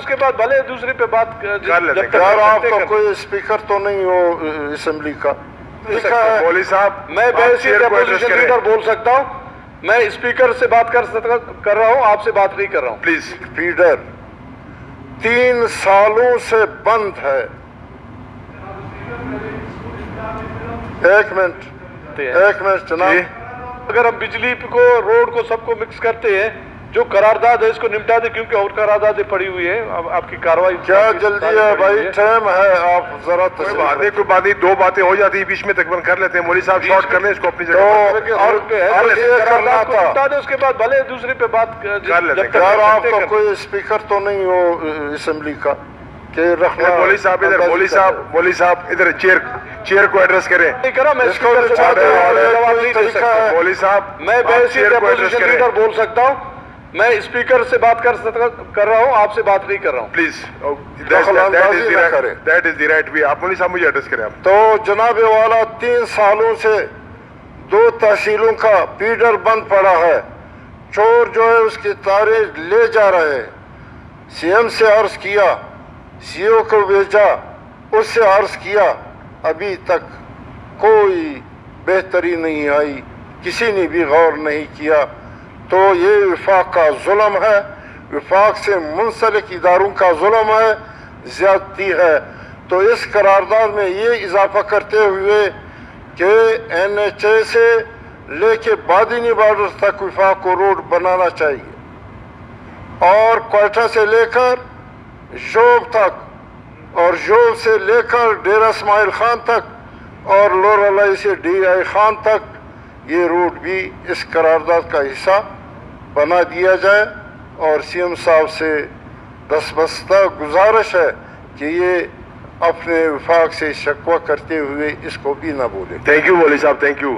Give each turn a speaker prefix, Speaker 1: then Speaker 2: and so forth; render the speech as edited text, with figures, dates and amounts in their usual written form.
Speaker 1: اس کے بعد بھلے دوسرے پہ بات
Speaker 2: کر لیتے ہیں۔
Speaker 3: یار آپ تو کوئی اسپیکر تو نہیں ہو اسمبلی کا؟
Speaker 2: مولوی صاحب
Speaker 1: میں بحیثیت اپوزیشن لیڈر بول سکتا ہوں، میں اسپیکر سے بات کر رہا ہوں، آپ سے بات نہیں کر رہا ہوں۔
Speaker 2: پلیز
Speaker 3: فیڈر 3 سالوں سے بند ہے۔ ایک منٹ جناب،
Speaker 1: اگر ہم بجلی کو، روڈ کو، سب کو مکس کرتے ہیں، جو قرارداد ہے اس کو نمٹا دیں، کیونکہ اور قراردادیں پڑی ہوئی ہیں۔ اب آپ کی کاروائی
Speaker 3: کیا جلدی ہے بھائی؟ ٹائم ہے، آپ ذرا
Speaker 2: کوئی بات نہیں، 2 باتیں ہو جاتی ہیں بیچ میں، تقریباً کر لیتے ہیں۔ مولوی صاحب شارٹ کر لیں اس کو اپنی جگہ
Speaker 1: قرارداد کو نمٹا دیں، اس کے بعد بھلے دوسرے پہ بات
Speaker 2: کر لیتے ہیں۔
Speaker 3: یار آپ تو کوئی اسپیکر تو نہیں ہو اسمبلی کا کہ رکھنا؟
Speaker 2: مولوی صاحب ادھر، مولوی صاحب ادھر چیئر کو ایڈریس کریں۔ مولوی صاحب
Speaker 1: میں بحیثیت اپوزیشن لیڈر بول سکتا ہوں، میں اسپیکر سے بات کر رہا ہوں، آپ سے بات نہیں کر رہا ہوں۔
Speaker 2: Please that is the right way. آپ مولوی صاحب مجھے ایڈریس کریں آپ۔
Speaker 3: تو جناب والا 3 سالوں سے 2 تحصیلوں کا فیڈر بند پڑا ہے، چور جو ہے اس کی تاریں لے جا رہے ہیں۔ سی ایم سے عرض کیا، سی او کو بھیجا، اس سے عرض کیا، ابھی تک کوئی بہتری نہیں آئی، کسی نے بھی غور نہیں کیا۔ تو یہ وفاق کا ظلم ہے، وفاق سے منسلک اداروں کا ظلم ہے، زیادتی ہے۔ تو اس قرارداد میں یہ اضافہ کرتے ہوئے کہ NHA سے لے کے بادینی بارڈر تک وفاق کو روڈ بنانا چاہیے، اور کوئٹہ سے لے کر جوب تک، اور جوب سے لے کر ڈیرہ اسماعیل خان تک، اور لورالائی سے DI خان تک یہ روڈ بھی اس قرارداد کا حصہ بنا دیا جائے۔ اور CM صاحب سے دستبستہ گزارش ہے کہ یہ اپنے وفاق سے شکوہ کرتے ہوئے اس کو بھی نہ بولے۔
Speaker 2: تھینک یو مولوی صاحب، تھینک یو۔